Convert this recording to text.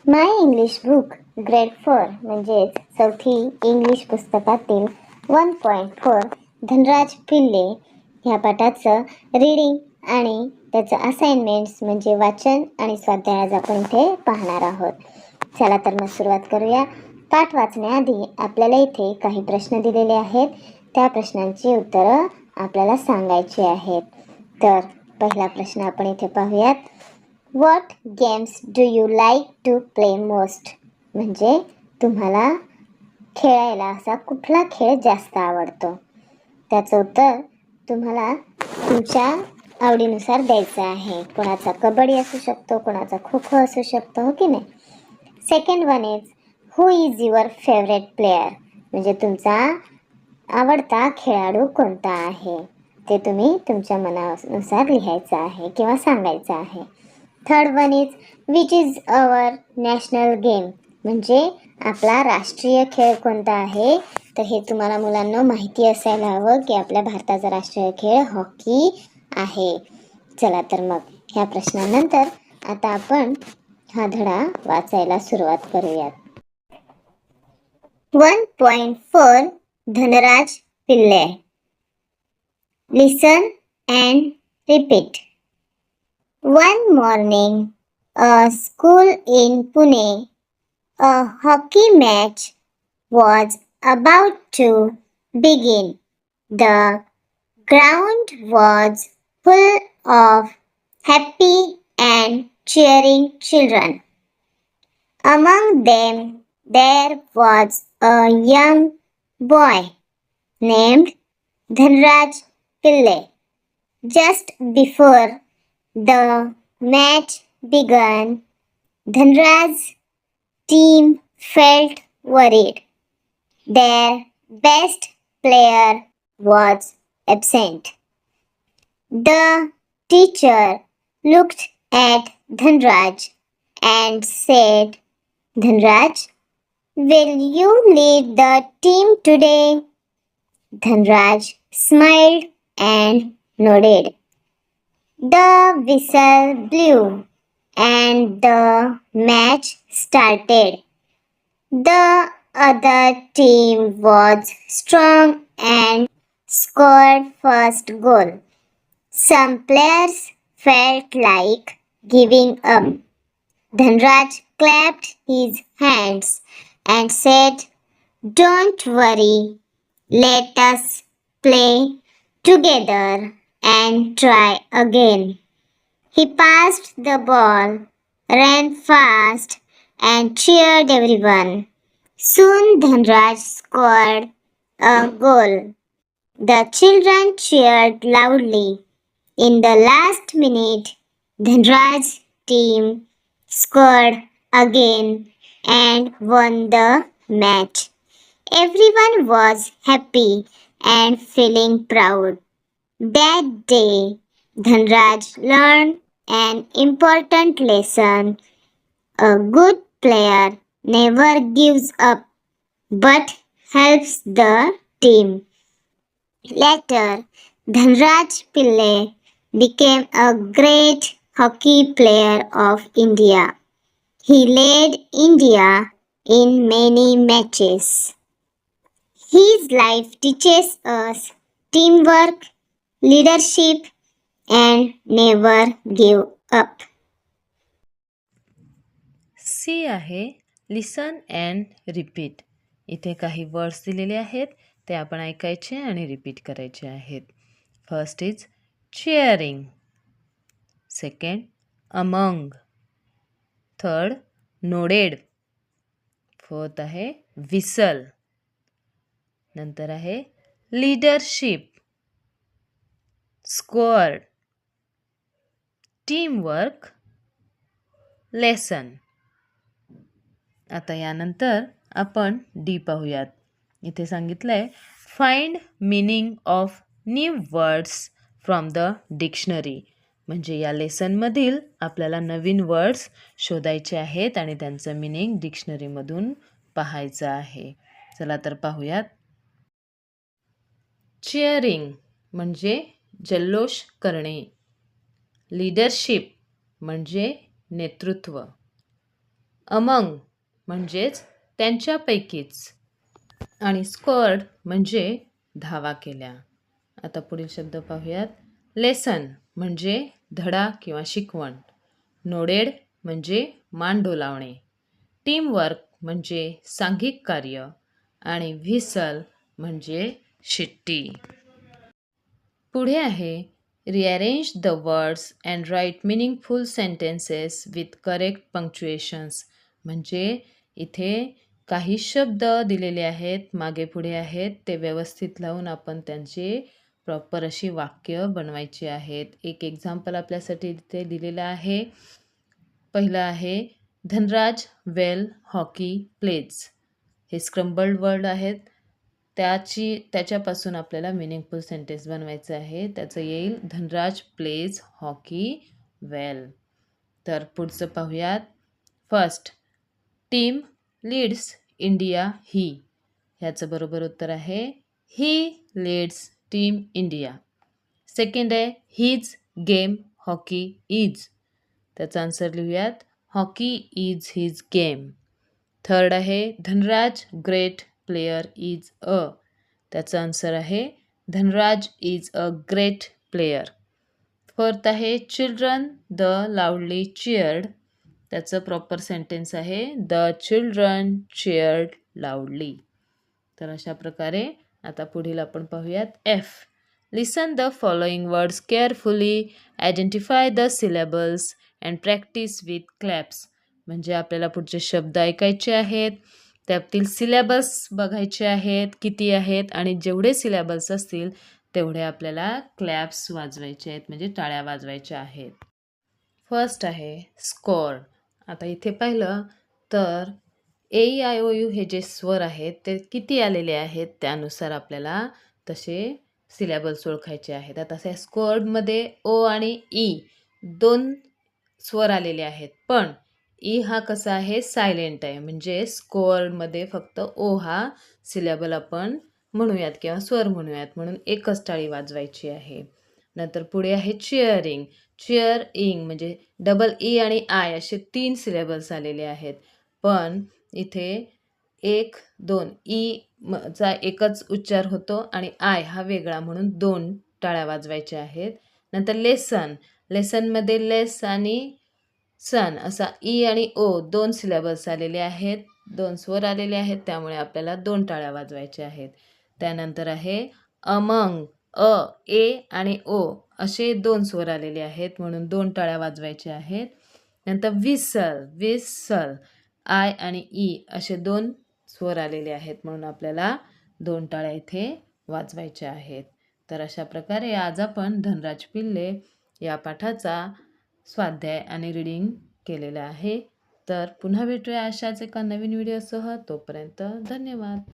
माय English book grade 4 म्हणजेच चौथी English पुस्तकातील 1.4 धनराज पिल्ले ह्या पाठाचं रीडिंग आणि त्याचं असाइनमेंट्स म्हणजे वाचन आणि स्वाध्याय आज आपण इथे पाहणार आहोत. चला तर मग सुरुवात करूया. पाठ वाचण्याआधी आपल्याला इथे काही प्रश्न दिलेले आहेत. त्या प्रश्नांची उत्तरं आपल्याला सांगायची आहेत. तर पहिला प्रश्न आपण इथे पाहूयात. What games do you like to play most? म्हणजे तुम्हाला खेळायला असा कुठला खेळ जास्त आवडतो? त्याचं उत्तर तुम्हाला तुमच्या आवडीनुसार द्यायचं आहे. कोणाचा कबड्डी असू शकतो, कोणाचा खो खो असू शकतो, हो की नाही. Second one is who is your favourite player? म्हणजे तुमचा आवडता खेळाडू कोणता आहे ते तुम्ही तुमच्या मनानुसार लिहायचं आहे किंवा सांगायचं आहे. Third one is which is our national game? म्हणजे आपला राष्ट्रीय खेळ कोणता आहे? तर हे तुम्हाला मुलांना माहिती असायला हवं की आपल्या भारताचा राष्ट्रीय खेळ हॉकी आहे. चला तर मग ह्या प्रश्नानंतर आता आपण हा धडा वाचायला सुरुवात करूयात. 1.4 Dhanraj Pillay. Listen and repeat. One morning, a school in Pune, a hockey match was about to begin. The ground was full of happy and cheering children. Among them, there was a young boy named Dhanraj Pillai. Just before the match began, Dhanraj's team felt worried. Their best player was absent. The teacher looked at Dhanraj and said, "Dhanraj, will you lead the team today?" Dhanraj smiled and nodded. The whistle blew and the match started. The other team was strong and scored first goal. Some players felt like giving up. Dhanraj clapped his hands and said, "Don't worry, let us play together and try again." He passed the ball, ran fast, and cheered everyone. Soon Dhanraj scored a goal. The children cheered loudly. In the last minute, Dhanraj's team scored again and won the match. Everyone was happy and feeling proud. That day, Dhanraj learned an important lesson. A good player never gives up but helps the team. Later, Dhanraj Pillai became a great hockey player of India. He led India in many matches. His life teaches us teamwork, leadership, and never give up. सी आहे listen and repeat. इथे काही words दिलेले आहेत ते आपण ऐकायचे आणि रिपीट करायचे आहेत. First is cheering, second among, third nodded, fourth आहे विसल, नंतर आहे लीडरशिप, स्क्वॉड, टीमवर्क, लेसन. आता यानंतर आपण डी पाहूयात. इथे सांगितलं आहे find meaning of new words from the dictionary. म्हणजे या लेसनमधील आपल्याला नवीन वर्ड्स शोधायचे आहेत आणि त्यांचं मीनिंग डिक्शनरीमधून पाहायचं आहे. चला तर पाहूयात. चिअरिंग म्हणजे जल्लोष करणे, लीडरशिप म्हणजे नेतृत्व, अमंग म्हणजेच त्यांच्यापैकीच आणि स्कोअर्ड म्हणजे धावा केल्या. आता पुढील शब्द पाहूयात. लेसन म्हणजे धडा किंवा शिकवण. नोडेड म्हणजे मान डोलावणे. टीमवर्क म्हणजे सांघिक कार्य आणि व्हिसल म्हणजे शिट्टी. पुढे आहे rearrange the words and write meaningful sentences with correct punctuations. म्हणजे इथे काही शब्द दिलेले आहेत, मागे पुढे आहेत, ते व्यवस्थित लावून आपण त्यांचे प्रॉपर अशी वाक्य बनवायची आहेत. एक एक्झाम्पल आपल्यासाठी इथे दिलेलं आहे. पहिलं आहे धनराज वेल हॉकी प्लेज. हे स्क्रम्बल्ड वर्ड आहेत. त्याच्यापासून आपल्याला मिनिंगफुल सेंटेन्स बनवायचं आहे. त्याचं येईल धनराज प्लेज हॉकी वेल. तर पुढचं पाहूयात. First, team leads India he. ह्याचं बरोबर उत्तर आहे he leads team India. Second आहे हीज गेम हॉकी इज. त्याचा आन्सर लिहूयात hockey is his game. Third आहे Dhanraj great player is a. त्याचा आन्सर आहे Dhanraj is a great player. Fourth आहे चिल्ड्रन द लाऊडली चिअर्ड. त्याचं प्रॉपर सेंटेन्स आहे the children cheered loudly. तर अशा प्रकारे आता पुढील आपण पाहूयात. F, listen the following words carefully, identify the syllables and practice with claps. म्हणजे आपल्याला पुढचे शब्द ऐकायचे आहेत, त्यातील सिलेबस बघायचे आहेत किती आहेत, आणि जेवढे सिलेबल्स असतील तेवढे आपल्याला क्लॅप्स वाजवायचे आहेत, म्हणजे टाळ्या वाजवायच्या आहेत. फर्स्ट आहे स्कोर. आता इथे पाहिलं तर AEIOU हे जे स्वर आहेत ते किती आलेले आहेत त्यानुसार आपल्याला तसे सिलेबल्स ओळखायचे आहेत. आता त्या स्कोअर्डमध्ये ओ आणि ई दोन स्वर आलेले आहेत, पण ई हा कसा आहे सायलेंट आहे, म्हणजे स्कोअर्डमध्ये फक्त ओ हा सिलेबल आपण म्हणूयात किंवा स्वर म्हणूयात, म्हणून एकच टाळी वाजवायची आहे. नंतर पुढे आहे चिअरिंग. चिअर इंग म्हणजे डबल ई आणि आय असे 3 सिलेबल्स आलेले आहेत, पण इथे 1, 2 ई चा एकच उच्चार होतो आणि आय हा वेगळा, म्हणून 2 टाळ्या वाजवायच्या आहेत. नंतर लेसन. लेसनमध्ये लेस आणि सन असा ई आणि ओ 2 सिलेबल्स आलेले आहेत, 2 स्वर आलेले आहेत, त्यामुळे आपल्याला 2 टाळ्या वाजवायच्या आहेत. त्यानंतर आहे अमंग. अ, ए आणि ओ असे 2 स्वर आलेले आहेत, म्हणून 2 टाळ्या वाजवायच्या आहेत. नंतर व्हिसल. व्हिसल आय आणि ई असे 2 स्वर आलेले आहेत, म्हणून आपल्याला 2 टाळ्या इथे वाजवायच्या आहेत. तर अशा प्रकारे आज आपण धनराज पिल्ले या पाठाचा स्वाध्याय आणि रीडिंग केलेलं आहे. तर पुन्हा भेटूया अशाच एका नवीन व्हिडिओसह. तोपर्यंत धन्यवाद.